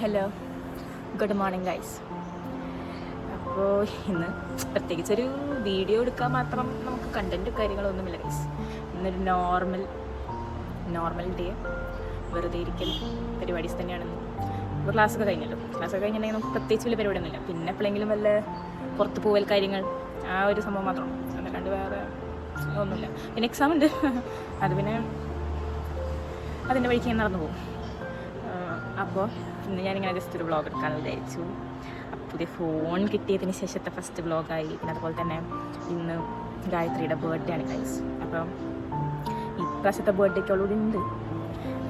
Hello, good morning guys. അപ്പോൾ ഇന്ന് പ്രത്യേകിച്ചൊരു വീഡിയോ എടുക്കാൻ മാത്രം നമുക്ക് കണ്ടൻറ്റും കാര്യങ്ങളൊന്നുമില്ല ഗൈസ്. ഇന്നൊരു നോർമൽ ഡേ, വെറുതെ ഇരിക്കൽ പരിപാടീസ് തന്നെയാണെന്ന്. ഇപ്പോൾ ക്ലാസ്സൊക്കെ കഴിഞ്ഞിട്ടുണ്ടെങ്കിൽ നമുക്ക് പ്രത്യേകിച്ച് വലിയ പരിപാടിയൊന്നുമില്ല. പിന്നെ എപ്പോഴെങ്കിലും വല്ല പുറത്ത് പോകൽ കാര്യങ്ങൾ, ആ ഒരു സംഭവം മാത്രം, അതല്ലാണ്ട് വേറെ ഒന്നുമില്ല. പിന്നെ എക്സാം ഉണ്ട്, അത് പിന്നെ അതിൻ്റെ വഴിക്ക് ഞാൻ നടന്നു പോകും. അപ്പോൾ ഇന്ന് ഞാനിങ്ങനെ ജസ്റ്റ് ഒരു വ്ളോഗ് എടുക്കാമെന്ന് വിചാരിച്ചു. പുതിയ ഫോൺ കിട്ടിയതിന് ശേഷത്തെ ഫസ്റ്റ് വ്ളോഗായി. പിന്നെ അതുപോലെ തന്നെ ഇന്ന് ഗായത്രിയുടെ ബർത്ത്ഡേ ആണ് ഗൈസ്. അപ്പം ഇപ്രാവശ്യത്തെ ബർത്ത്ഡേക്ക് അവളോട് ഉണ്ട്.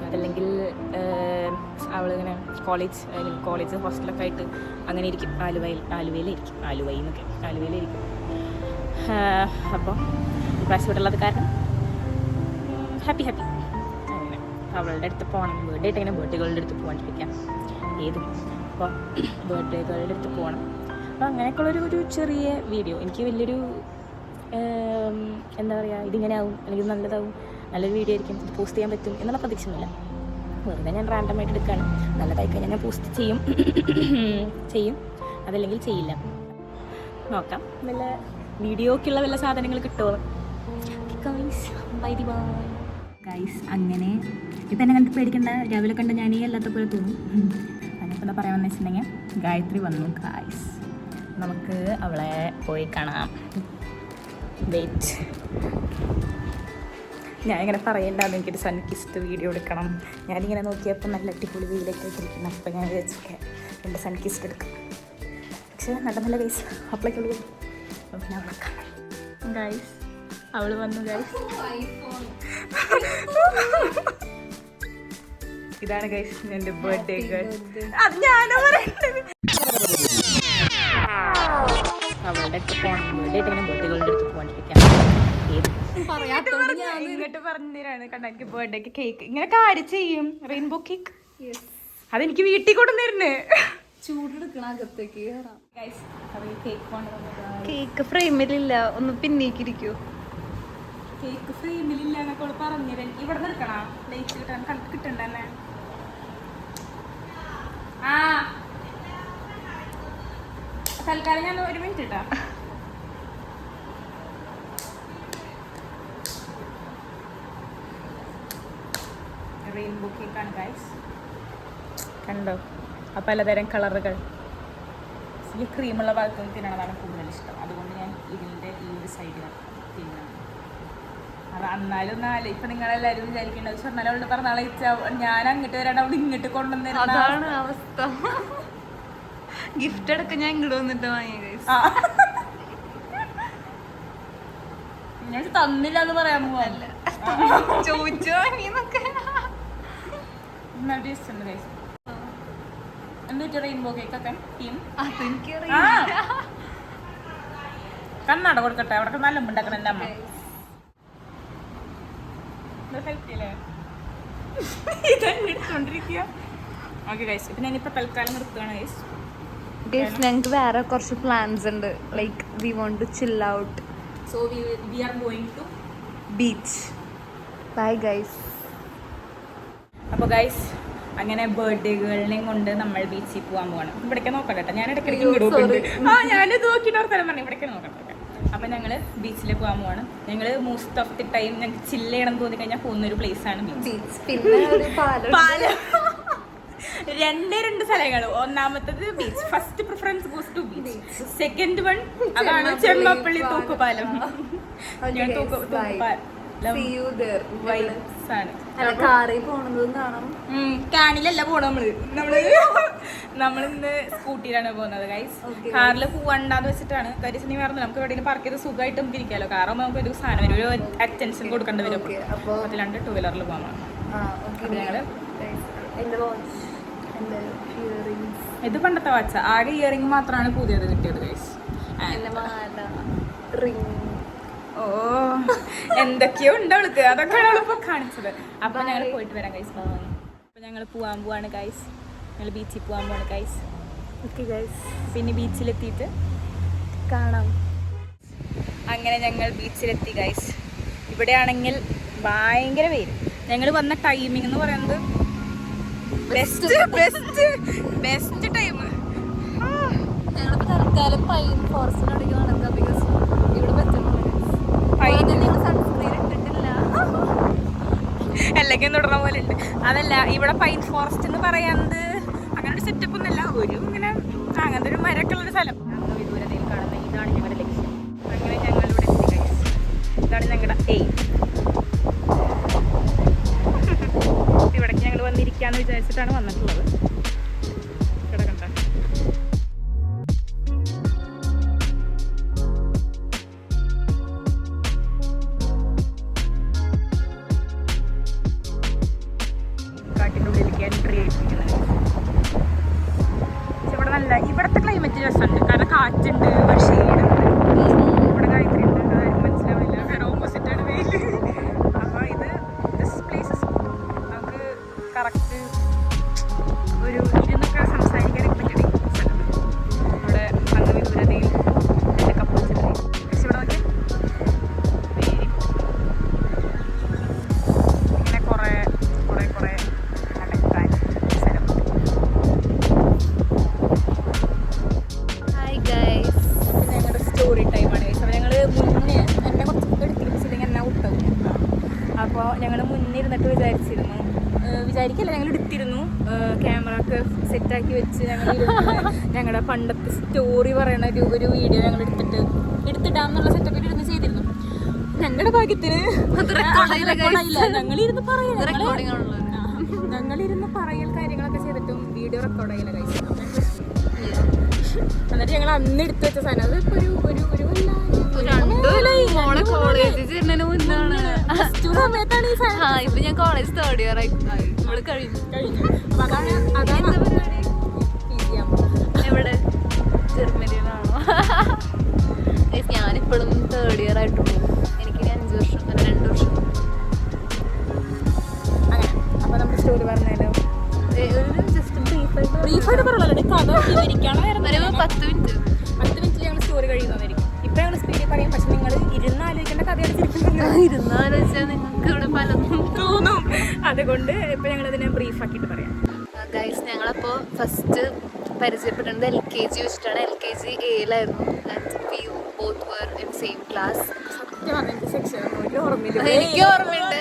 അതല്ലെങ്കിൽ അവളിങ്ങനെ കോളേജ് ഹോസ്റ്റലൊക്കെ ആയിട്ട് അങ്ങനെ ഇരിക്കും. ആലുവയിലിരിക്കും. അപ്പോൾ ഇപ്രാവശ്യം ഇവിടെ ഉള്ളത് കാരണം ഹാപ്പി അങ്ങനെ അവളുടെ അടുത്ത് പോകണം. ബർത്ത്ഡേ ആയിട്ട് ഇങ്ങനെ ബർത്ത്ഡേകളുടെ അടുത്ത് പോകാണ്ടിരിക്കാം അപ്പോൾ ബർത്ത്ഡേകളുടെ അടുത്ത് പോകണം. അപ്പോൾ അങ്ങനെയൊക്കെയുള്ളൊരു ചെറിയ വീഡിയോ. എനിക്ക് വലിയൊരു എന്താ പറയുക, ഇതിങ്ങനെ ആവും അല്ലെങ്കിൽ നല്ലതാവും, നല്ലൊരു വീഡിയോ ആയിരിക്കും, ഇത് പോസ്റ്റ് ചെയ്യാൻ പറ്റും എന്നുള്ള പ്രതീക്ഷയൊന്നുമില്ല. വെറുതെ ഞാൻ റാൻഡമായിട്ട് എടുക്കുകയാണ്. നല്ലതായി കഴിഞ്ഞാൽ ഞാൻ പോസ്റ്റ് ചെയ്യും, അതല്ലെങ്കിൽ ചെയ്യില്ല. നോക്കാം വല്ല വീഡിയോക്കുള്ള വല്ല സാധനങ്ങൾ കിട്ടുമോ. ഗൈസ് അങ്ങനെ ഇപ്പം എന്നെ കണ്ടിട്ട് പേടിക്കണ്ട, രാവിലെ കണ്ട ഞാനീ അല്ലാത്ത പോലെ തോന്നും. അതിപ്പോൾ എന്താ പറയാമെന്ന് വെച്ചിട്ടുണ്ടെങ്കിൽ ഗായത്രി വന്നു ഗൈസ്. നമുക്ക് അവളെ പോയി കാണാം. വെയിറ്റ്, ഞാനിങ്ങനെ പറയണ്ടാന്ന് എനിക്കൊരു സൺകിസ്റ്റ് വീഡിയോ എടുക്കണം. ഞാനിങ്ങനെ നോക്കിയപ്പോൾ നല്ല അടിപൊളി വീഡിയോക്കെ ഇട്ടിരിക്കണം. അപ്പോൾ ഞാൻ വിചാരിച്ചൊക്കെ എൻ്റെ സൺകിസ്റ്റ് എടുക്കാം. പക്ഷേ നടന്നില്ല ഗൈസ്. അപ്പോഴേക്കുള്ളൂ അപ്പോൾ ഞാൻ അവളെ കാണാം. ഗൈസ് അവൾ വന്നു ഗൈസ്. ഇതാണ് ഗൈസ് എൻ്റെ ബർത്ത്ഡേ ഗേൾ. അത് ഞാനോ പറയുന്നത്. അവളുടെ അടുത്ത് പോകണം. ബർത്ത്ഡേകളുടെ അടുത്ത് പോകാണ്ടിരിക്കാൻ ഇങ്ങോട്ട് പറഞ്ഞു തരാണ്. കണ്ട എനിക്ക് ബർത്ത്ഡേക്ക് കേക്ക് ഇങ്ങനെ കാര്യം ചെയ്യും. റെയിൻബോ കേക്ക് അതെനിക്ക് വീട്ടിൽ കൊണ്ടുവന്നിരുന്നു. ചൂടെടുക്കണ അകത്തേക്ക് കേക്ക് ഫ്രെയിമിലില്ല, ഒന്ന് പിന്നേക്കിരിക്കൂ. കേക്ക് ഫ്രെയിമിലില്ല എന്നൊക്കെ പറഞ്ഞിരുന്നു. ഇവിടെ നിൽക്കണ ലൈറ്റ് കിട്ടണ്ട തന്നെ. ആ തൽക്കാലം ഞാൻ ഒരു മിനിറ്റ് ഇട്ടാ. റെയിൻബോ കേക്കാണ് ഗൈസ്. കണ്ടോ ആ പലതരം കളറുകൾ. ഈ ക്രീമുള്ള ഭാഗത്ത് നിന്ന് തിന്നണതാണ് കൂടുതൽ ഇഷ്ടം. അതുകൊണ്ട് ഞാൻ ഇതിൻ്റെ ഈ ഒരു സൈഡിൽ തിന്നണം. അത് എന്നാലും ഇപ്പം നിങ്ങളെല്ലാവരും വിചാരിക്കേണ്ടത് സ്വർണ്ണ അവളുടെ പറഞ്ഞാളെ ഞാൻ അങ്ങോട്ട് വരാണ്ട് അവൾ ഇങ്ങോട്ട് കൊണ്ടുവന്നിരുന്നു. അതാണ് അവസ്ഥ. ഗിഫ്റ്റ് അടക്കം ഞാൻ ഇങ്ങോട്ട് വന്നിട്ട് വാങ്ങിയ ഗൈസ്. ഞാൻ തന്നില്ല എന്ന് പറയാൻ പോവല്ല, ചോദിച്ചു വാങ്ങിന്നൊക്കെ. എന്താ റെയിൻബോ കേക്കൊക്കെ ടീം അതെനിക്കറിയാം. കണ്ണട കൊടുക്കട്ടെ, അവിടെ നല്ല ഉണ്ടാക്കണം എൻ്റെ അമ്മ. ഓക്കെ ഗൈസ്, ഇപ്പം ഞാനിപ്പോൾ തൽക്കാലം നിർത്തുകയാണ് ഗൈസ്. ഞങ്ങൾക്ക് വേറെ കുറച്ച് പ്ലാൻസ് ഉണ്ട്. Like we want to chill out. So we are going to beach. Bye guys. അപ്പോൾ ഗൈസ് അങ്ങനെ ബർത്ത്ഡേകളെയും കൊണ്ട് നമ്മൾ ബീച്ചിൽ പോകാൻ പോകണം. ഇവിടേക്ക് നോക്കാം കേട്ടോ, ഞാൻ ഇടയ്ക്കിടയ്ക്ക് ഞാനിത് നോക്കിയിട്ട് ഓർത്തരം പറഞ്ഞു ഇവിടേക്ക് നോക്കാം. അപ്പം ഞങ്ങൾ ബീച്ചിൽ പോകാൻ പോവാണ്. ഞങ്ങൾ മോസ്റ്റ് ഓഫ് ദി ടൈം ഞങ്ങൾക്ക് ചില്ല് ചെയ്യണം തോന്നി കഴിഞ്ഞാൽ പോകുന്നൊരു പ്ലേസാണ് ബീച്ച്. പിന്നെ പാലം രണ്ട് സ്ഥലങ്ങൾ. ഒന്നാമത്തത് beach. First preference goes to beach. Second one അതാണ് ചെമ്മപ്പള്ളി തൂക്കുപാലം. കാണിലല്ല പോണം നമ്മളിന്ന് സ്കൂട്ടിയിലാണ് പോകുന്നത് ഗൈസ്. കാറിൽ പോവണ്ടെന്ന് വെച്ചിട്ടാണ്. കാര്യം നീ പറഞ്ഞു നമുക്ക് എവിടെയെങ്കിലും പാർക്ക് ചെയ്ത് സുഖമായിട്ട് നമുക്ക് ഇരിക്കാമല്ലോ. കാറാകുമ്പോൾ നമുക്ക് ഒരു സാധനം വരും, ഒരു അറ്റൻഷൻ കൊടുക്കേണ്ടി വരും. അതിലാണ്ട് ടൂ വീലറിൽ പോകാൻ. ഞങ്ങള് ഇത് പണ്ടത്തെ വാച്ച. ആകെ ഇയറിംഗ് മാത്രമാണ് പുതിയത് കിട്ടിയത് ഗൈസ്. ഓ എന്തൊക്കെയോ ഉണ്ട് അവൾക്ക്, അതൊക്കെയാണ് അവളിപ്പോൾ കാണിച്ചത്. അപ്പൊ ഞങ്ങൾ പോയിട്ട് വരാം ഗൈസ്. അപ്പൊ ഞങ്ങൾ പോവാൻ പോവാണ് ഗൈസ്. ഞങ്ങൾ ബീച്ചിൽ പോവാൻ പോവാണ് ഗൈസ്. ഓക്കെ ഗൈസ്, പിന്നെ ബീച്ചിലെത്തിയിട്ട് കാണാം. അങ്ങനെ ഞങ്ങൾ ബീച്ചിലെത്തി ഗൈസ്. ഇവിടെയാണെങ്കിൽ ഭയങ്കര വെയിൽ. ഞങ്ങൾ വന്ന ടൈമിംഗ് എന്ന് പറയുന്നത് ബെസ്റ്റ് ടൈം. ഞങ്ങളിപ്പോ തൽക്കാലം പൈൻ ഫോറസ്റ്റിനടുക്ക് നടക്കാം. ബിക്കോസ് ഇവിടെ പറ്റുന്നില്ല, സൺസ്ക്രീൻ ഇട്ടിട്ടില്ല. അല്ലെങ്കിൽ തുടർന്ന പോലെ ഉണ്ട്. അതല്ല, ഇവിടെ പൈൻ ഫോറസ്റ്റ് എന്ന് പറയാന്നത് അങ്ങനെ ഒരു സെറ്റപ്പ് ഒന്നല്ല, ഒരു ഇങ്ങനെ അങ്ങനത്തെ ഒരു മരമൊക്കെ ഉള്ളൊരു സ്ഥലം. വിദൂരതയിൽ കാണുന്ന ഇതാണ് ഞങ്ങളുടെ ലക്ഷ്യം. അങ്ങനെ ഞങ്ങളിവിടെ എത്തി. ഇതാണ് ഞങ്ങളുടെ എയിം. ഇവിടേക്ക് ഞങ്ങൾ വന്നിരിക്കാന്ന് വിചാരിച്ചിട്ടാണ് വന്നിട്ടുള്ളത്. ഇവിടെ കണ്ട കാട്ടിൻ്റെ ഉള്ളിലേക്ക് എൻട്രി ആയിട്ടിരിക്കുന്നത്. ഇവിടെ നല്ല ഇവിടുത്തെ ക്ലൈമറ്റ് രസമുണ്ട്. കാരണം കാറ്റുണ്ട്, ഒരു ഷെയ്ഡുണ്ട്. ഇവിടെ ഗായത്രി ഉണ്ട്, അതായത് മനസ്സിലാവില്ല, വേറെ ഓപ്പോസിറ്റാണ് വെയിൽ. അപ്പോൾ ദിസ് പ്ലേസസ് നമുക്ക് കറക്റ്റ് ഒരു ഇരുന്നൊക്കെ സംസാരിക്കാനൊക്കെ പറ്റിയ സ്ഥലമാണ്. ഇവിടെ അങ്ങ് വിദൂരതയിൽ എൻ്റെ കപ്പിൾസിൻ്റെ പക്ഷെ ഇവിടെ നോക്കി ഇങ്ങനെ കുറേ നടക്കാൻ സ്ഥലം. ഹായ് ഗൈസ്, പിന്നെ ഞങ്ങളുടെ സ്റ്റോറി ടൈമാണ്. അപ്പോൾ ഞങ്ങൾ മുന്നേ എന്നെ കുറച്ച് എടുത്തിരിച്ചില്ലെങ്കിൽ എന്നെ ഔട്ടാവും. അപ്പോൾ ഞങ്ങൾ മുന്നേ ഇരുന്നിട്ട് വിചാരിക്കില്ല ഞങ്ങൾ എടുത്തിരുന്നു. ക്യാമറ ഒക്കെ സെറ്റാക്കി വെച്ച് ഞങ്ങളുടെ പണ്ടത്തെ സ്റ്റോറി പറയണ ഒരു വീഡിയോ ഞങ്ങൾ എടുത്തിടാന്നുള്ള സെറ്റപ്പിൽ ഇരുന്ന് ചെയ്തിരുന്നു. ഞങ്ങളുടെ ഭാഗ്യത്തിന് ഞങ്ങളിരുന്ന് പറയൽ കാര്യങ്ങളൊക്കെ ചെയ്തിട്ടും വീഡിയോ റെക്കോർഡായില്ല കഴിച്ചു. എന്നിട്ട് ഞങ്ങൾ അന്ന് എടുത്തു വെച്ച സാധനം അത് ഇപ്പോൾ കോളേജിൽ ചേരുന്നതിന് മുന്നാണ്. സമയത്താണ് ഈ സാധനം ഇപ്പൊ ഞാൻ കോളേജ് തേർഡ് ഇയർ ആയി കഴിഞ്ഞു. അതാണ് എവിടെ ജർമ്മനിയിലാണോ? ഞാനിപ്പോഴും തേർഡ് ഇയർ ആയിട്ടുള്ളൂ. എനിക്ക് 5 വർഷം അല്ല 2 വർഷം. അങ്ങനെ. അപ്പോൾ നമ്മുടെ സ്റ്റോറി പറഞ്ഞാലോ? ജസ്റ്റ് ബ്രീഫായിട്ട് പറഞ്ഞല്ലോ, കഥ വിവരിക്കാണോ? ഒരു 10 മിനിറ്റ് ഞങ്ങൾ സ്റ്റോറി കഴിയുന്നതായിരിക്കും. ഇപ്പം ഞങ്ങൾ സ്പീഡിൽ പറയും, പക്ഷെ നിങ്ങൾ ഇരുന്നാലോചിക്കേണ്ട കഥയാണ് ഇരുന്നാലോചിച്ചാൽ നിങ്ങൾക്ക് ഇവിടെ പലതും തോന്നും. അതുകൊണ്ട് ഇപ്പം ഞങ്ങളിതിനെ ബ്രീഫാക്കിയിട്ട് പറയാം. ഗൈസ്, ഞങ്ങളപ്പോൾ ഫസ്റ്റ് പരിചയപ്പെടുന്നത് LKG വെച്ചിട്ടാണ്. LKG A-ലായിരുന്നു. Same class. എനിക്ക് ഓർമ്മയുണ്ട്.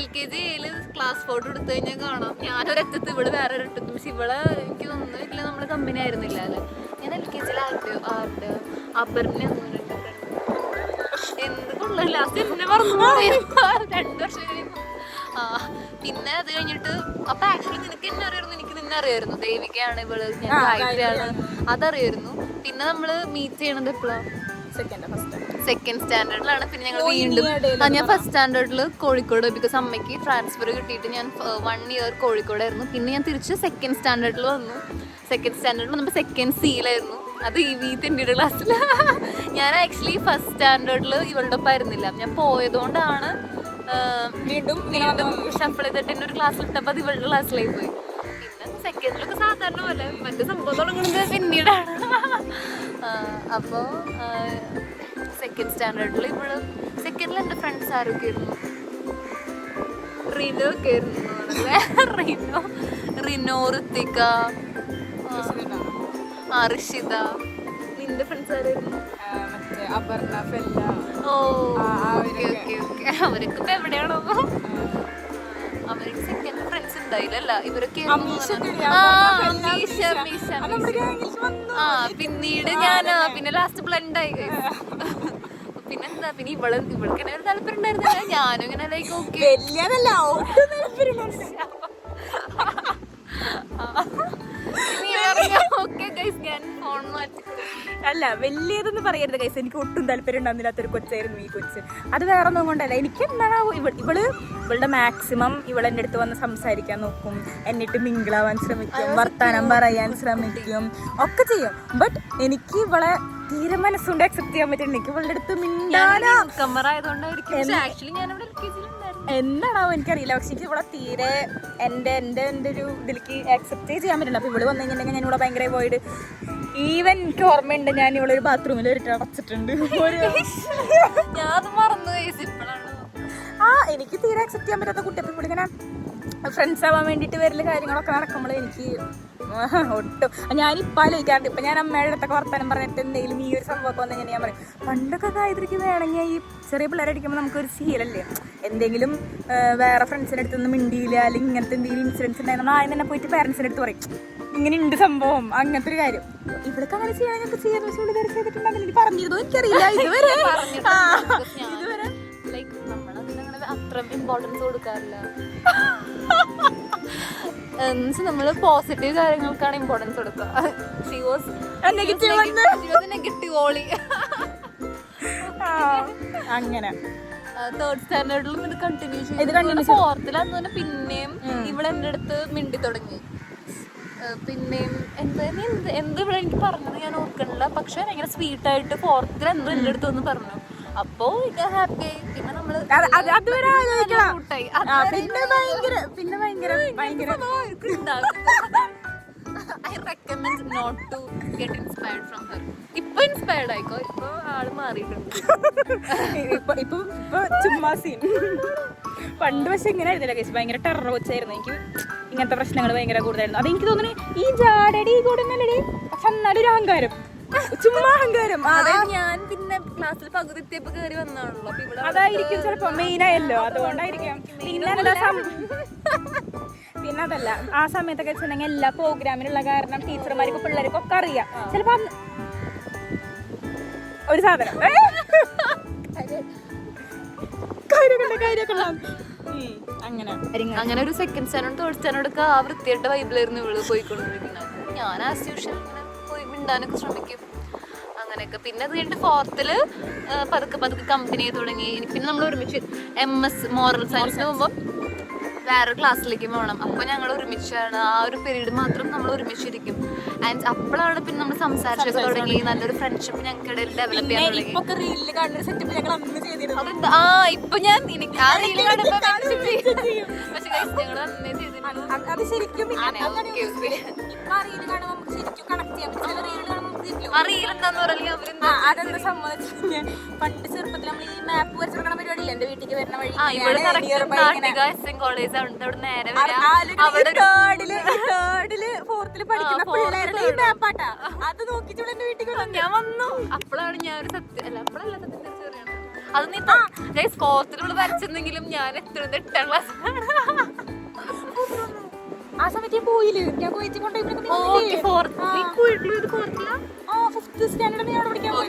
LKG A-ല് ക്ലാസ് ഫോട്ടോ എടുത്തു കഴിഞ്ഞാൽ കാണാം ഞാനൊരറ്റത്ത് ഇവിടെ വേറെ ഒരറ്റത്ത്. പക്ഷെ ഇവിടെ എനിക്ക് തോന്നുന്നില്ല നമ്മൾ കമ്പനി ആയിരുന്നില്ല അല്ലേ. ഞാൻ LKG-ൽ ആരുടെ അപർണ എന്ത് കൊള്ളാം ലാസ്റ്റ് എന്നെ മറന്നു 2 വർഷം കഴിയുമ്പോൾ. പിന്നെ അത് കഴിഞ്ഞിട്ട് അപ്പൊ ആക്ച്വലി നിനക്ക് എന്നെ അറിയായിരുന്നു, എനിക്ക് നിന്നെ അറിയായിരുന്നു. ദേവികയാണ് ഇവള്, ഞാൻ ഗായത്രിയാണ്, അതറിയായിരുന്നു. പിന്നെ നമ്മള് മീറ്റ് ചെയ്യണത് എപ്പോഴാണ്? സെക്കൻഡ് സ്റ്റാൻഡേർഡിലാണ്. പിന്നെ ഞങ്ങൾ വീണ്ടും ഞാൻ ഫസ്റ്റ് സ്റ്റാൻഡേർഡിൽ കോഴിക്കോട്, ബിക്കോസ് അമ്മയ്ക്ക് ട്രാൻസ്ഫർ കിട്ടിയിട്ട് ഞാൻ 1 ഇയർ കോഴിക്കോടായിരുന്നു. പിന്നെ ഞാൻ തിരിച്ച് സെക്കൻഡ് സ്റ്റാൻഡേർഡിൽ വന്നു. സെക്കൻഡ് സ്റ്റാൻഡേർഡിൽ വന്നപ്പോൾ സെക്കൻഡ് C-യിലായിരുന്നു. അത് തിൻ്റെ ക്ലാസ്സിൽ. ഞാൻ ആക്ച്വലി ഫസ്റ്റ് സ്റ്റാൻഡേർഡിൽ ഇവളുടെ ഒപ്പം ആയിരുന്നില്ല. ഞാൻ പോയതുകൊണ്ടാണ് വീണ്ടും ഷഫിൾ ചെയ്തിട്ട് എൻ്റെ ഒരു ക്ലാസ്സിലിട്ടപ്പോൾ അത് ഇവളുടെ ക്ലാസ്സിലായി പോയി. പിന്നെ സെക്കൻഡിലൊക്കെ സാധാരണ പോലെ, മറ്റു സംഭവം തുടങ്ങുന്നത് പിന്നീടാണ്. അപ്പോൾ സെക്കൻഡ് സ്റ്റാൻഡേർഡിൽ ഇവള് സെക്കൻഡിൽ എൻ്റെ ഫ്രണ്ട്സ് ആരൊക്കെ ആയിരുന്നു? റിനോ ഒക്കെ ആയിരുന്നു അല്ലേ? റിനോ, ഋത്തിക, ഋഷിത. നിന്റെ ഫ്രണ്ട്സ് ആരായിരുന്നു? ഓ ഓക്കെ ഓക്കെ ഓക്കെ. അവരൊക്കെ ഇപ്പൊ എവിടെയാണോ? അവർക്ക് സെക്കൻഡ് ഫ്രണ്ട്സ് ഉണ്ടായില്ലല്ല. ഇവരൊക്കെ പിന്നീട് ഞാൻ പിന്നെ ലാസ്റ്റ് ബ്ലെൻഡ് ആയി. പിന്നെന്താ, പിന്നെ ഇവൾക്ക് ഇങ്ങനെ ഒരു താല്പര്യം ഉണ്ടായിരുന്നില്ല. ഞാനും ഇങ്ങനെ ലൈക്ക് ഓക്കെ അല്ല വലിയതെന്ന് പറയരുത് ഗൈസ്. എനിക്ക് ഒട്ടും താല്പര്യം ഉണ്ടാകുന്നില്ലാത്തൊരു കൊച്ചായിരുന്നു ഈ കൊച്ച്. അത് വേറെ ഒന്നും കൊണ്ടല്ല, എനിക്ക് എന്താണ് ഇവളുടെ മാക്സിമം ഇവളെൻ്റെ അടുത്ത് വന്ന് സംസാരിക്കാൻ നോക്കും, എന്നിട്ട് മിങ്കിളാവാൻ ശ്രമിക്കും, വർത്താനം പറയാൻ ശ്രമിക്കും, ഒക്കെ ചെയ്യും. ബട്ട് എനിക്ക് ഇവളെ തീരെ മനസ്സുകൊണ്ട് അക്സെപ്റ്റ് ചെയ്യാൻ പറ്റുന്നുണ്ട്. എനിക്ക് ഇവളുടെ അടുത്ത് എന്താണാവോ എനിക്കറിയില്ല. പക്ഷെ എനിക്ക് ഇവിടെ തീരെ എൻ്റെ ഒരു ഇതിലേക്ക് അക്സെപ്റ്റ് ചെയ്യാൻ പറ്റില്ല. അപ്പോൾ ഇവള് വന്നു കഴിഞ്ഞിട്ടുണ്ടെങ്കിൽ ഞാൻ ഇവിടെ ഭയങ്കര അവോയ്ഡ്. ഈവൻ എനിക്ക് ഓർമ്മയുണ്ട്, ഞാൻ ഇവളൊരു ബാത്റൂമിൽ ഒരു അടച്ചിട്ടുണ്ട്. എനിക്ക് തീരെ അക്സെപ്റ്റ് ചെയ്യാൻ പറ്റാത്ത കുട്ടി. അപ്പോൾ ഇവിടെ ഇങ്ങനെ ഫ്രണ്ട്സ് ആവാൻ വേണ്ടിയിട്ട് വരല് കാര്യങ്ങളൊക്കെ നടക്കുമ്പോൾ എനിക്ക് ഒട്ടും ഞാനിപ്പോൾ ആലോചിക്കാറുണ്ട്. ഇപ്പം ഞാൻ അമ്മയുടെ അടുത്തൊക്കെ വർത്താനം പറഞ്ഞിട്ട് എന്തെങ്കിലും ഈ ഒരു സംഭവമൊക്കെ വന്നു കഴിഞ്ഞാൽ ഞാൻ പറയും പണ്ടൊക്കെ ഗായത്രിക്ക് വേണമെങ്കിൽ ഈ ചെറിയ പിള്ളേരെ അടിക്കുമ്പോൾ നമുക്കൊരു ശീലല്ലേ, എന്തെങ്കിലും വേറെ ഫ്രണ്ട്സിൻ്റെ അടുത്തൊന്നും മിണ്ടിയില്ല അല്ലെങ്കിൽ ഇങ്ങനത്തെ എന്തെങ്കിലും ഇൻസിഡൻസ് ഉണ്ടായി നമ്മൾ ആദ്യം തന്നെ പോയിട്ട് പാരൻസിൻ്റെ അടുത്ത് പറയും ഇങ്ങനെ ഉണ്ട് സംഭവം, അങ്ങനത്തെ ഒരു കാര്യം. ഇവിടേക്ക് അങ്ങനെ ചെയ്യണമെങ്കിൽ ചെയ്യാൻ ഇതുവരെ ചെയ്തിട്ടുണ്ടെങ്കിൽ എനിക്ക് പറഞ്ഞിരുന്നു എനിക്കറിയില്ല ഇതുവരെ ഇതുവരെ ലൈക്ക് നമ്മളങ്ങനെ അത്ര ഇമ്പോർട്ടൻസ് കൊടുക്കാറില്ല. നമ്മള് പോസിറ്റീവ് കാര്യങ്ങൾക്കാണ് ഇമ്പോർട്ടൻസ് കൊടുക്കുക. നെഗറ്റീവ് ഓളി. അങ്ങനെ തേർഡ് സ്റ്റാൻഡേർഡിലും ഇത് കണ്ടിന്യൂ ചെയ്തു. ഫോർത്തിലാന്ന് പറഞ്ഞാൽ പിന്നെയും ഇവിടെ എൻ്റെ അടുത്ത് മിണ്ടി തുടങ്ങി. പിന്നെയും എന്ത് ഇവിടെ എനിക്ക് പറഞ്ഞത് ഞാൻ ഓർക്കണില്ല, പക്ഷെ ഭയങ്കര സ്വീറ്റായിട്ട് ഫോർത്തിൽ എന്തോ എൻ്റെ അടുത്ത് ഒന്ന് പറഞ്ഞു. അപ്പോ ഹാപ്പി ആയി. പിന്നെ നമ്മള് I recommend not to get inspired from her. ഇപ്പൊ ഇൻസ്പയർഡ് ആയിക്കോ, ഇപ്പൊ ആള് മാറിയിട്ടുണ്ട്. ഇപ്പൊ ചുമ്മാ സീൻ. പണ്ട് പക്ഷെ ഇങ്ങനെ ആയിരുന്നില്ല കേസ്, ഭയങ്കര ടെറർ വെച്ചായിരുന്നു. എനിക്ക് ഇങ്ങനത്തെ പ്രശ്നങ്ങൾ ഭയങ്കര കൂടുതലായിരുന്നു. അതെനിക്ക് തോന്നുന്നു ഈ ജാടടി കൂടുന്നല്ലേ, പക്ഷെ എന്നാലൊരു അഹങ്കാരം, ചുമ്മാ അഹങ്കാരം. ഞാൻ പിന്നെ ക്ലാസ്സിൽ പകുതി എത്തിയപ്പോ കയറി വന്നാണല്ലോ, അതായിരിക്കും ചിലപ്പോ മെയിൻ ആയല്ലോ, അതുകൊണ്ടായിരിക്കും. പിന്നെ അതല്ല ആ സമയത്തൊക്കെ വെച്ചിട്ടുണ്ടെങ്കിൽ എല്ലാ പ്രോഗ്രാമിനുള്ള കാരണം ടീച്ചർമാർക്കും പിള്ളേർക്കും ഒക്കെ അറിയാം. ചിലപ്പോ ഒരു സാധനം അങ്ങനെ ഒരു സെക്കൻഡ് സ്റ്റാൻഡേർഡ് തേർഡ് സ്റ്റാൻഡേർഡ് ആ വൃത്തിയായിട്ട് വൈബിലായിരുന്നു ഇവള് പോയിക്കൊണ്ടിരിക്കുന്നത്. ഞാൻ ആസ് യൂഷ്വൽ ഇങ്ങനെ പോയി മിണ്ടാനൊക്കെ ശ്രമിക്കും അങ്ങനെയൊക്കെ. പിന്നെ അത് കഴിഞ്ഞിട്ട് ഫോർത്തില് പതുക്കെ കമ്പനി തുടങ്ങി. പിന്നെ നമ്മൾ ഒരുമിച്ച് MS മോറൽ സയൻസിന് പോകുമ്പോൾ വേറെ ക്ലാസ്സിലേക്ക് പോകണം. അപ്പോൾ ഞങ്ങൾ ഒരുമിച്ചാണ്. ആ ഒരു പീരീഡ് മാത്രം നമ്മൾ ഒരുമിച്ചിരിക്കും. ആൻഡ് അപ്പോഴാണ് പിന്നെ നമ്മൾ സംസാരിച്ചൊക്കെ തുടങ്ങി. നല്ലൊരു ഫ്രണ്ട്ഷിപ്പ് ഞങ്ങൾക്കിടയിൽ ഡെവലപ്പ് ചെയ്യാൻ തുടങ്ങി. ഇപ്പൊ ഞാൻ ആ റീല് കാണുമ്പോൾ പക്ഷെ ഞങ്ങൾ അന്നേ പണ്ട് ചെറുപ്പത്തിൽ നമ്മൾ ഈ മാപ്പ് വരച്ചെടുക്കണ പരിപാടിയില്ല, എന്റെ വീട്ടിലേക്ക് വരുന്ന വഴി പഠിക്കുന്ന പിള്ളേരുടെ ഈ മാപ്പാട്ടാ, അത് നോക്കിയിട്ടുള്ള എന്റെ വീട്ടിൽ ഞാൻ വന്നു. അപ്പോഴാണ് ഞാൻ ഒരു സത്യം അല്ല അപ്പോഴല്ല സത്യം തിരിച്ചു പറയണം. അത് നീ ഫോർത്തിലുള്ള വരച്ചെന്നെങ്കിലും ഞാൻ എത്തുന്നത് 8ാം ക്ലാസ്. ആ സമയത്ത് പോയില്ല, ഞാൻ പോയിട്ട്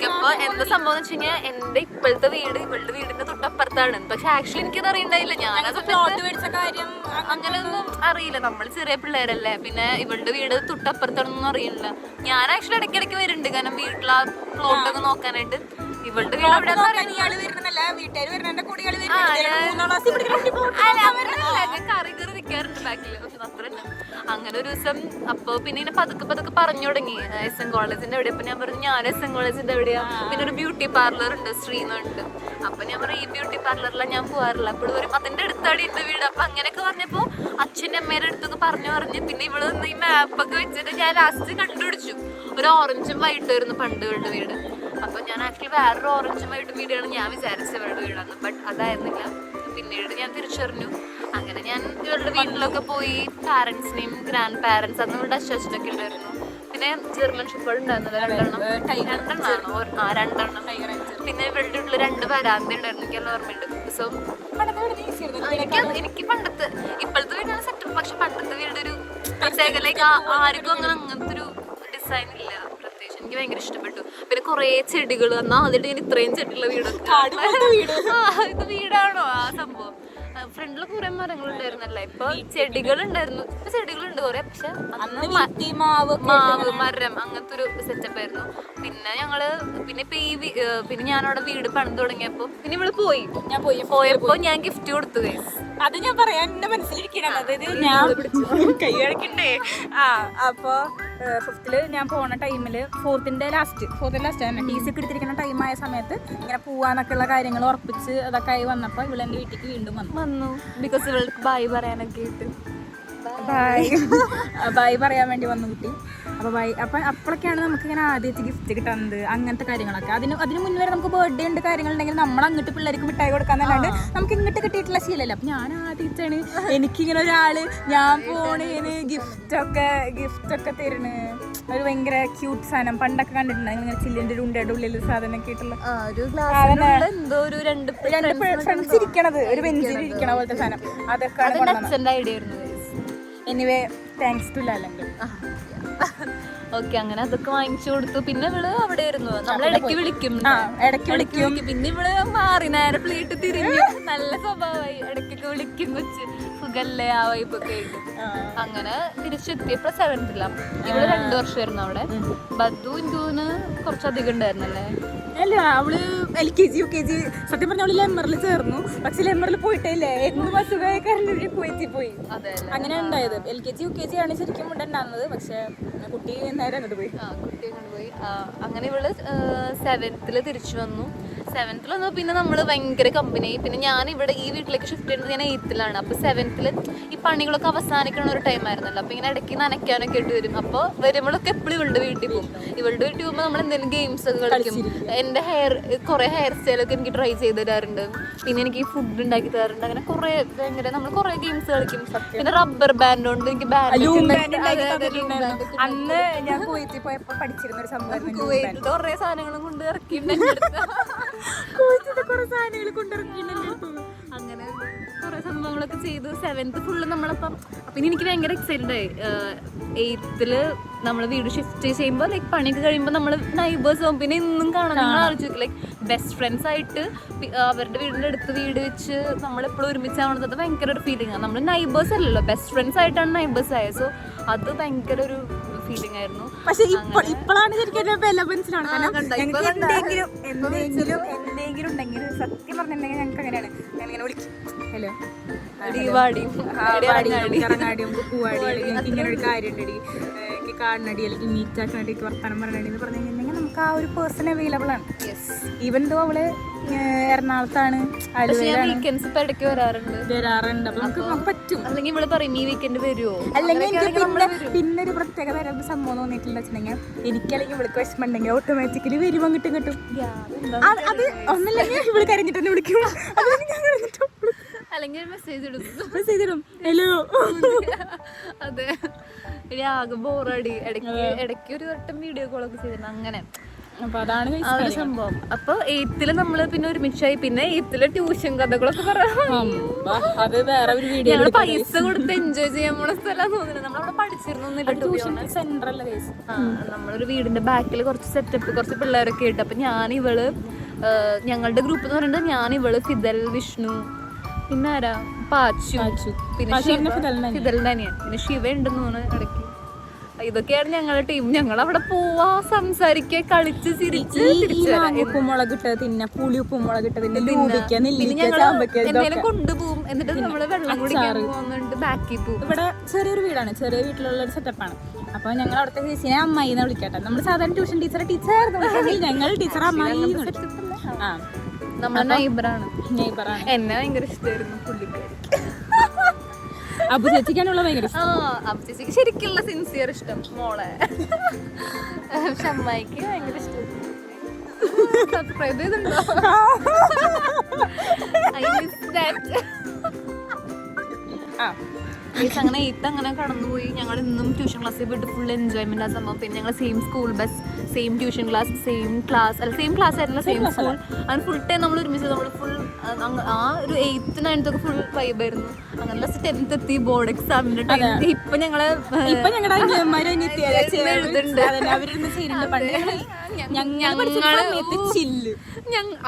അപ്പൊ എന്താ സംഭവം എന്ന് വെച്ച് കഴിഞ്ഞാൽ എന്റെ ഇപ്പോഴത്തെ വീട് ഇവളുടെ വീടിന്റെ തൊട്ടപ്പുറത്താണ്. പക്ഷെ ആക്ച്വലി എനിക്കത് അറിയണ്ടായില്ല. ഞാനത് അങ്ങനെയൊന്നും അറിയില്ല, നമ്മൾ ചെറിയ പിള്ളേരല്ലേ. പിന്നെ ഇവളുടെ വീട് തൊട്ടപ്പുറത്താണെന്നൊന്നും അറിയില്ല. ഞാൻ ആക്ച്വലി ഇടയ്ക്കിടയ്ക്ക് വരുന്നുണ്ട്, കാരണം വീട്ടിലെ ആ പ്ലോട്ടൊക്കെ നോക്കാനായിട്ട്. ഇവളുടെ വീട് അവിടെ കറി കയറി നിൽക്കാറുണ്ട് ബാക്കിൽ. പക്ഷെ അത്ര അങ്ങനെ ഒരു ദിവസം അപ്പൊ പിന്നെ ഇങ്ങനെ പതുക്കെ പറഞ്ഞു തുടങ്ങി SM കോളേജിന്റെ എവിടെയാ. അപ്പൊ ഞാൻ പറഞ്ഞു ഞാൻ SM കോളേജിന്റെ എവിടെയാ. പിന്നെ ഒരു ബ്യൂട്ടി പാർലർ ഉണ്ട്, ശ്രീന്നുണ്ട്. അപ്പൊ ഞാൻ പറയും ഈ ബ്യൂട്ടി പാർലറിലാണ് ഞാൻ പോകാറില്ല, അപ്പോൾ വരും അതിന്റെ അടുത്താണ് എന്റെ വീട്. അപ്പൊ അങ്ങനെയൊക്കെ പറഞ്ഞപ്പോ അച്ഛൻ്റെ അമ്മേടെ അടുത്തൊക്കെ പറഞ്ഞു പിന്നെ ഇവിടെ നിന്ന് ഈ മാപ്പൊക്കെ വെച്ചിട്ട് ഞാൻ ലാസ്റ്റ് കണ്ടുപിടിച്ചു. ഒരു ഓറഞ്ചും വൈറ്റും ആയിരുന്നു പണ്ട് ഇവളുടെ വീട്. അപ്പൊ ഞാൻ ആക്ച്വലി വേറൊരു ഓറഞ്ചും വൈറ്റും വീടാണ് ഞാൻ വിചാരിച്ചത് ഇവളുടെ വീടാണ്. ബട്ട് അതായിരുന്നില്ല. പിന്നീട് ഞാൻ തിരിച്ചറിഞ്ഞു. അങ്ങനെ ഞാൻ ഇവരുടെ വീട്ടിലൊക്കെ പോയി പാരൻസിനെയും ഗ്രാൻഡ് പാരൻസ് അന്ന് ഇവിടെ അച്ഛനൊക്കെ ഉണ്ടായിരുന്നു. പിന്നെ ജർമ്മൻ ഷെപ്പേർഡ് ഉണ്ടായിരുന്നല്ലോ, രണ്ടെണ്ണം. പിന്നെ ഇവരുടെ വീട്ടിൽ 2 വരാന്ത ഉണ്ടായിരുന്നു, എനിക്കെല്ലാം ഓർമ്മയുണ്ട്. സോ എനിക്ക് പണ്ടത്തെ ഇപ്പോഴത്തെ വീടാണ് സെറ്റപ്പ്. പക്ഷെ പണ്ടത്തെ വീട് ഒരു പ്രത്യേക ലൈക്ക് ആർക്കും അങ്ങനത്തെ ഒരു ഡിസൈൻ ഇല്ല. പ്രത്യേകിച്ച് എനിക്ക് ഭയങ്കര ഇഷ്ടപ്പെട്ടു. പിന്നെ കുറേ ചെടികൾ എന്നാൽ അതിട്ട് ഞാൻ ഇത്രയും ചെടിയുള്ള വീടൊക്കെ ഇത് വീടാണോ ആ സംഭവം. ഫ്രണ്ടിലൊക്കെ കുറെ മരങ്ങളുണ്ടായിരുന്നല്ലേ. ഇപ്പൊ ചെടികളുണ്ടായിരുന്നു, ഇപ്പൊ ചെടികളുണ്ട് കുറെ. പക്ഷെ മാവ് മരം അങ്ങനത്തെ ഒരു സെറ്റപ്പ് ആയിരുന്നു. പിന്നെ ഞങ്ങള് പിന്നെ ഞാനവിടെ വീട് പണിത് തുടങ്ങിയപ്പോ പിന്നെ ഇവള് പോയപ്പോ ഞാൻ ഗിഫ്റ്റ് കൊടുത്തു. അത് ഞാൻ പറയാൻ എന്റെ മനസ്സിലിരിക്കണം. അതായത് ഞാൻ കൈ കളിക്കണ്ടേ. അപ്പൊ 5th ഞാൻ പോണ ടൈമില് ഫോർത്തിന്റെ ലാസ്റ്റ് തന്നെ TC ഒക്കെ എടുത്തിരിക്കുന്ന ടൈമായ സമയത്ത് ഇങ്ങനെ പോവാന്നൊക്കെ ഉള്ള കാര്യങ്ങൾ ഉറപ്പിച്ച് അതൊക്കെ ആയി വന്നപ്പോ ഇവളെന്റെ വീട്ടിലേക്ക് വീണ്ടും വന്നു. ബിക്കോസ് ഇവൾക്ക് ബൈ പറയാനൊക്കെ ആയിട്ട് ബൈ ബൈ പറയാൻ വേണ്ടി വന്നു കുട്ടി. അപ്പോൾ ബൈ. അപ്പം അപ്പോഴൊക്കെയാണ് നമുക്കിങ്ങനെ ആദ്യത്തെ ഗിഫ്റ്റ് കിട്ടുന്നത്, അങ്ങനത്തെ കാര്യങ്ങളൊക്കെ. അതിന് മുന്നേ വരെ നമുക്ക് ബർത്ത്ഡേ ഉണ്ട് കാര്യങ്ങളുണ്ടെങ്കിൽ നമ്മൾ അങ്ങോട്ട് പിള്ളേർക്ക് മിഠായി കൊടുക്കാന്നല്ലാണ്ട് നമുക്ക് ഇങ്ങോട്ട് കിട്ടിയിട്ടുള്ള ശീലമല്ല. അപ്പം ഞാൻ ആദ്യമായിട്ടാണ് എനിക്കിങ്ങനെ ഒരാള് ഞാൻ പോണേന് ഗിഫ്റ്റൊക്കെ തരുന്നു. ഒരു ഭയങ്കര ക്യൂട്ട് സാധനം പണ്ടൊക്കെ കണ്ടിട്ടുണ്ട്, ഇങ്ങനെ ചില്ലിൻ്റെ ഒരു ഉണ്ടയുടെ ഉള്ളിൽ സാധനമൊക്കെ ആയിട്ടുള്ള രണ്ട് ഫ്രണ്ട്സ് ഇരിക്കണത്, ഒരു ബെഞ്ചിൽ ഇരിക്കണ പോലത്തെ സാധനം. അതൊക്കെ എനിവേ താങ്ക്സ് ടു ലാലങ്കൾ. ഓക്കെ, അങ്ങനെ അതൊക്കെ വാങ്ങിച്ചു കൊടുത്തു. പിന്നെ ഇവള് അവിടെ ആയിരുന്നു, നമ്മൾ ഇടയ്ക്ക് വിളിക്കും, പിന്നെ ഇവള് മാറി നേരെ പ്ലേറ്റ് തിരിഞ്ഞു. നല്ല സ്വഭാവമായി, ഇടയ്ക്കൊക്കെ വിളിക്കും, കൊച്ച് സുഖല്ലേ ആ വൈബൊക്കെ ആയിട്ട്. അങ്ങനെ തിരിച്ചെത്തിയപ്പോ 7th ഇവള് 2 വർഷമായിരുന്നു അവിടെ. ബദ്ദു ഇന്ദുവിന് കുറച്ചധികം ഉണ്ടായിരുന്നല്ലേ? അല്ല, അവള് LKG UKG സത്യം പറഞ്ഞ അവള് ലെമ്മറിൽ ചേർന്നു. പക്ഷെ ലെമ്മറിൽ പോയിട്ടേ ഇല്ലേ, എന്നും അസുഖമായി കരണ്ടി പോയി. അങ്ങനെ ഉണ്ടായത്. LKG UKG ആണ് ശരിക്കും ഇവിടെ ഉണ്ടാകുന്നത്. പക്ഷെ കുട്ടി നേരെ അങ്ങോട്ട് പോയി. അങ്ങനെ ഇവള് 7th തിരിച്ചു വന്നു. 7th വന്നു. പിന്നെ നമ്മള് ഭയങ്കര കമ്പനി. പിന്നെ ഞാൻ ഇവിടെ ഈ വീട്ടിലേക്ക് ഷിഫ്റ്റ് ചെയ്യുന്നത് ഞാൻ 8th. അപ്പൊ 7th ഈ പണികളൊക്കെ അവസാനിക്കുന്ന ഒരു ടൈം ആയിരുന്നല്ലോ. അപ്പൊ ഇങ്ങനെ ഇടയ്ക്ക് നനയ്ക്കാനൊക്കെ ഇട്ട് വരും. അപ്പൊ വരുമ്പോഴൊക്കെ എപ്പോഴും ഇവളുടെ വീട്ടിൽ പോകും. ഇവളുടെ വീട്ടിൽ പോകുമ്പോൾ നമ്മൾ എന്തെങ്കിലും ഗെയിംസ് ഒക്കെ കളിക്കും. എന്റെ കുറെ ഹെയർ സ്റ്റൈലൊക്കെ എനിക്ക് ട്രൈ ചെയ്ത് തരാറുണ്ട്. പിന്നെ എനിക്ക് ഫുഡ് ഉണ്ടാക്കി തരാറുണ്ട്. അങ്ങനെ കുറെ ഭയങ്കര നമ്മൾ കുറെ ഗെയിംസ് കളിക്കും. പിന്നെ റബ്ബർ ബാൻഡ് കൊണ്ട് എനിക്ക് അന്ന് ഞാൻ കുവൈത്തിൽ പോയപ്പോ പഠിച്ചിരുന്ന ഒരു സംഭവം. കുറെ സാധനങ്ങളും കൊണ്ട് ഇറക്കിയിട്ടുണ്ടെങ്കിൽ കുറെ സാധനങ്ങൾ കൊണ്ടിറക്കിയിട്ടുണ്ടല്ലോ. അങ്ങനെ കുറെ സംഭവങ്ങളൊക്കെ ചെയ്തു. 7th full നമ്മളപ്പം. പിന്നെ എനിക്ക് ഭയങ്കര എക്സൈറ്റഡ് ആയി. 8th നമ്മൾ വീട് ഷിഫ്റ്റ് ചെയ്യുമ്പോൾ ലൈക്ക് പണിയൊക്കെ കഴിയുമ്പോൾ നമ്മൾ നൈബേഴ്സ് ആവും. പിന്നെ ഇന്നും കാണാം, നിങ്ങൾ ആലോചിക്കും ലൈക്ക് ബെസ്റ്റ് ഫ്രണ്ട്സ് ആയിട്ട് അവരുടെ വീടിൻ്റെ അടുത്ത് വീട് വെച്ച് നമ്മളെപ്പോഴും ഒരുമിച്ചാവുന്നത് ഭയങ്കര ഒരു ഫീലിംഗ് ആണ്. നമ്മൾ നൈബേഴ്സ് അല്ലല്ലോ, ബെസ്റ്റ് ഫ്രണ്ട്സ് ആയിട്ടാണ് നൈബേഴ്സ് ആയത്. സോ അത് ഭയങ്കര ഒരു ഫീലിംഗ് ആയിരുന്നു. പക്ഷെ ഇപ്പോഴാണ് ശരിക്കും വില മനസ്സിലാണ്. എന്തെങ്കിലും ഉണ്ടെങ്കിൽ സത്യം പറഞ്ഞിട്ടുണ്ടെങ്കിൽ ഞങ്ങൾക്ക് അങ്ങനെയാണ്. ഞാനിങ്ങനെ വിളിക്കും, ഹലോ ഇറങ്ങാടിയും പൂവാടി, അല്ലെങ്കിൽ എനിക്ക് ഇങ്ങനെ ഒരു കാര്യം ഉണ്ടടി, എനിക്ക് കാണണടി, അല്ലെങ്കിൽ മീറ്റ് ആക്കണടി, എനിക്ക് വർത്താനം പറയണടി എന്ന് പറഞ്ഞു കഴിഞ്ഞിട്ടുണ്ടെങ്കിൽ നമുക്ക് ആ ഒരു പേഴ്സൺ അവൈലബിൾ ആണ്. ഈവൻ ദോ അവള് എറണാകുളത്താണ്, ഇടയ്ക്ക് വരാറുണ്ട്. അപ്പൊ നമുക്ക് പറ്റും. അല്ലെങ്കിൽ ഇവിടെ പറയും ഈ വീക്കെൻഡ് വരുമോ, അല്ലെങ്കിൽ എനിക്ക് പിന്നെ ഒരു പ്രത്യേക തരം സംഭവം തോന്നിയിട്ടില്ല വെച്ചിട്ടുണ്ടെങ്കിൽ എനിക്കല്ലെങ്കിൽ ഇവൾക്ക് വിഷമം ഉണ്ടെങ്കിൽ ഓട്ടോമാറ്റിക്കലി വരും അങ്ങോട്ടും ഇങ്ങോട്ടും. അത് ഒന്നല്ലെങ്കിൽ ഇവള് കരഞ്ഞിട്ട് തന്നെ വിളിക്കും, അല്ലെങ്കിൽ മെസ്സേജ് ഇടും ഹലോ. അതെ, ഇനി ആകെ ബോറടി. ഇടയ്ക്ക് ഒരു വട്ടം വീഡിയോ കോളൊക്കെ ചെയ്തിട്ടുണ്ട്. അങ്ങനെ അപ്പൊ അതാണ് ആ ഒരു സംഭവം. അപ്പൊ 8th നമ്മള് പിന്നെ ഒരുമിച്ചായി. പിന്നെ 8th ട്യൂഷൻ കഥകളൊക്കെ പറയാം. അത് വേറെ ഒരു വീഡിയോ. ഞങ്ങള് പൈസ കൊടുത്ത് എൻജോയ് ചെയ്യാൻ പോണ സ്ഥലം തോന്നുന്നു. നമ്മളവിടെ പഠിച്ചിരുന്നു. സെൻട്രൽ നമ്മളൊരു വീടിന്റെ ബാക്കിൽ കുറച്ച് സെറ്റപ്പ്, കുറച്ച് പിള്ളേരൊക്കെ ഇട്ട്. അപ്പൊ ഞങ്ങളുടെ ഗ്രൂപ്പ് എന്ന് പറയുന്നത് ഞാൻ, ഇവള്, ഫിദൽ, വിഷ്ണു, പിന്നെ ആരാ, പാച്ചു, പിന്നെ ഫിദലിന്റെ അനിയൻ, പിന്നെ ശിവ ഉണ്ടെന്ന് തോന്നുന്നു ഇടയ്ക്ക്. ഇതൊക്കെയാണ് ഞങ്ങളുടെ ടീം. ഞങ്ങൾ അവിടെ പോവാ, സംസാരിക്കുക, കളിച്ച് ചിരിച്ച് ഉപ്പുമുളകിട്ട് തിന്നെ, പുളി ഉപ്പുമുളകിട്ട് തിന്നെ, എന്തെങ്കിലും കൊണ്ടുപോകും. എന്നിട്ട് നമ്മള് വെള്ളം കുടിക്കാൻ പോകുന്നുണ്ട്, ബാക്കിൽ പോകും. ഇവിടെ ചെറിയൊരു വീടാണ്, ചെറിയ വീട്ടിലുള്ള ഒരു സെറ്റപ്പാണ്. അപ്പൊ ഞങ്ങൾ അവിടുത്തെ ചേച്ചിനെ അമ്മായിന്ന് വിളിക്കട്ടെ. നമ്മൾ സാധാരണ ട്യൂഷൻ ടീച്ചറായിരുന്നു, ഞങ്ങൾ ടീച്ചർ അമ്മായി. നമ്മളെ നൈബറാണ്. എന്നെ ഭയങ്കര ഇഷ്ടമായിരുന്നു പുള്ളിക്കാരി. അബു ചേച്ചിക്കാനുള്ള ഭയങ്കര ഇഷ്ടം. അബു ചേച്ചിക്ക് ശരിക്കുള്ള സിൻസിയർ ഇഷ്ടം മോളെ. ഷമ്മായിക്ക് ഭയങ്കര ഇഷ്ടം. സബ്സ്ക്രൈബ് ചെയ്തിട്ടുണ്ടോ? I miss that. അങ്ങനെ 8th അങ്ങനെ കടന്നുപോയി. ഞങ്ങൾ ഇന്നും ട്യൂഷൻ ക്ലാസ്സിൽ പോയിട്ട് ഫുൾ എൻജോയ്മെന്റ് ആ സംഭവം. പിന്നെ ഞങ്ങൾ same school bus, same tuition class, same class ആയിരുന്നില്ല, സെയിം സ്കൂൾ. അങ്ങനെ ഫുൾ ടൈം നമ്മൾ ഒരുമിച്ച് നമ്മൾ ഫുൾ ആ ഒരു 8th 9th ഒക്കെ ഫുൾ വൈബായിരുന്നു. അങ്ങനെ ലാസ്റ്റ് 10th എത്തി, ബോർഡ് എക്സാമിന്റെ ടൈം. ഇപ്പൊ ഞങ്ങള്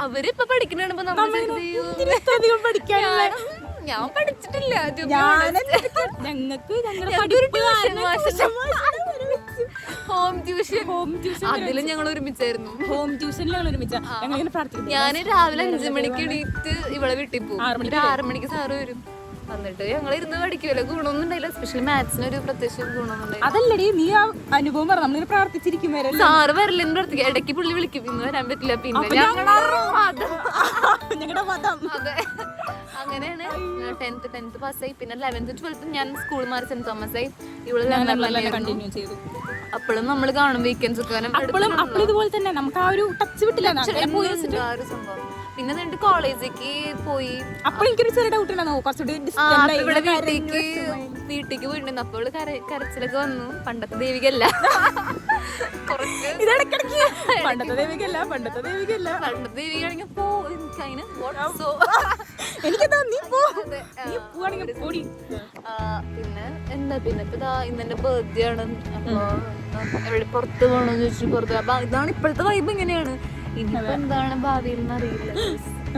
അവരിപ്പൊ പഠിക്കണ ഞാൻ പഠിച്ചിട്ടില്ല. ഹോം ട്യൂഷൻ അതിലും ഞങ്ങൾ ഒരുമിച്ചായിരുന്നു. ഹോം ട്യൂഷനിൽ ഞങ്ങൾ ഒരുമിച്ചാണ്. ഞാൻ രാവിലെ 5 മണിക്ക് എണീറ്റ് ഇവളെ വീട്ടിൽ പോകും. 6 മണിക്ക് സാറ് വരും. എന്നിട്ട് ഞങ്ങൾ ഇരുന്ന് പഠിക്കുമല്ലോ. ഗുണമൊന്നും ഉണ്ടായില്ല, സ്പെഷ്യലി മാത്സിന് ഒരു പ്രത്യേകിച്ച് ഗുണമൊന്നും ഉണ്ടായില്ല. അതല്ലടി നീ ആ അനുഭവം പറഞ്ഞു. നമ്മളിങ്ങനെ പ്രാർത്ഥിച്ചിരിക്കും വരെ സാറ് വരില്ലെന്ന് പ്രാർത്ഥിക്കും. ഇടയ്ക്ക് പുള്ളി വിളിക്കും, ഇന്ന് വരാൻ പറ്റില്ല. പിന്നെ ഞങ്ങളുടെ മതം. അതെ, അങ്ങനെയാണ് 10th പാസ്സായി. പിന്നെ 11th 12th ഞാൻ സ്കൂൾ മാറി സെന്റ് തോമസ് ആയി. ഇവള് കണ്ടിന്യൂ ചെയ്തു. അപ്പോഴും നമ്മൾ കാണും വീക്കെൻഡ്സ് ഒക്കെ. അപ്പോഴും ഇതുപോലെ തന്നെ നമുക്ക് ആ ഒരു ടച്ച് വിട്ടില്ല. ആ ഒരു സംഭവം. പിന്നെ എന്നിട്ട് കോളേജിലേക്ക് പോയി. അപ്പോൾ എനിക്കൊരു ചെറിയ ഡൗട്ട് ഉണ്ടായിരുന്നു, കുറച്ചുകൂടി ഇവിടെ വീട്ടിലേക്ക് പോയിട്ടുണ്ടായിരുന്നു. അപ്പോൾ കരച്ചിലൊക്കെ വന്നു. പണ്ടത്തെ ദേവികല്ല, കുറച്ച് പണ്ടത്തെ ദേവികല്ല. പണ്ടത്തെ ദേവികാണെങ്കിൽ പിന്നെ എന്താ പിന്നെ ഇപ്പൊ ഇതാ ഇന്നെന്റെ ബർത്ത്ഡേ ആണ്. അപ്പൊ എവിടെ പുറത്ത് പോകണമെന്ന് ചോദിച്ചു. പുറത്ത് അപ്പൊ ഇതാണ് ഇപ്പോഴത്തെ വൈബ്. ഇങ്ങനെയാണ്. ഇനിയിപ്പോ എന്താണ് ഭാവിയിൽ അറിയില്ല.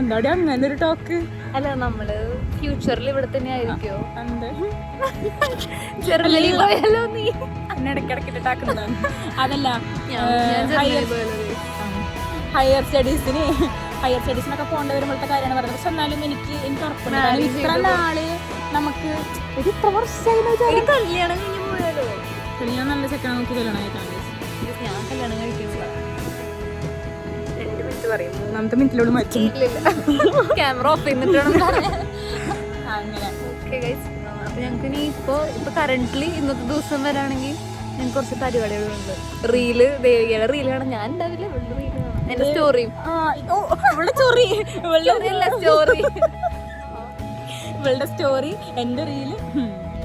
എന്താടി അങ്ങനെ ഒരു ടോക്ക്? അല്ല നമ്മള് ഫ്യൂച്ചറിൽ ഇവിടെ തന്നെ ആയിരിക്കോ? ജർമ്മനി പോയാലോ? നീ ഇടയ്ക്കിടയ്ക്ക് അതല്ല, ഹയർ സ്റ്റഡീസിനൊക്കെ പോകേണ്ട വരുമ്പോഴത്തെ കാര്യമാണ് പറയുന്നത്. പക്ഷെ എന്നാലും എനിക്ക് ഉറപ്പുണ്ട് ഇത്ര നാള് നമുക്ക് ഇത്ര വർഷമായി കല്യാണം കഴിഞ്ഞ് പോയാലോ? ഞാൻ നല്ല ചെക്കനെ നോക്കി കല്യാണം കഴിക്കാൻ. ഞാൻ കല്യാണം കഴിക്കുന്നില്ല. 2 മിനിറ്റ് പറയും, 3ാമത്തെ മിനിറ്റിലോട് മാറ്റി ക്യാമറ ഓഫ് ചെയ്തിട്ടാണ് അങ്ങനെ. ഓക്കെ ഗൈസ്, അപ്പൊ ഞങ്ങൾക്ക് ഇനി ഇപ്പൊ കറന്റ്ലി ഇന്നത്തെ ദിവസം വരാണെങ്കിൽ ഞങ്ങൾക്ക് കുറച്ച് പരിപാടികളുണ്ട്. റീല് ദേവികയുടെ റീലാണ്. ഞാൻ ഉണ്ടാവില്ല, ഇവളുടെ റീല് കാണാം. എന്റെ സ്റ്റോറിയും ഇവളുടെ സ്റ്റോറി, എന്റെ റീല്,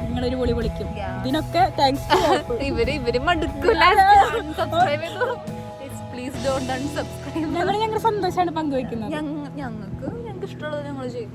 നിങ്ങളൊരു പൊളി പൊളിക്കും. ഇതിനൊക്കെ താങ്ക്സ്. ഇവര് മടുക്കൂല. Please don't unsubscribe. ഞങ്ങൾ സന്തോഷമാണ് പങ്കുവെക്കുന്നത്. ഞങ്ങൾക്ക് ഇഷ്ടമുള്ളത് ഞങ്ങൾ ചെയ്യും.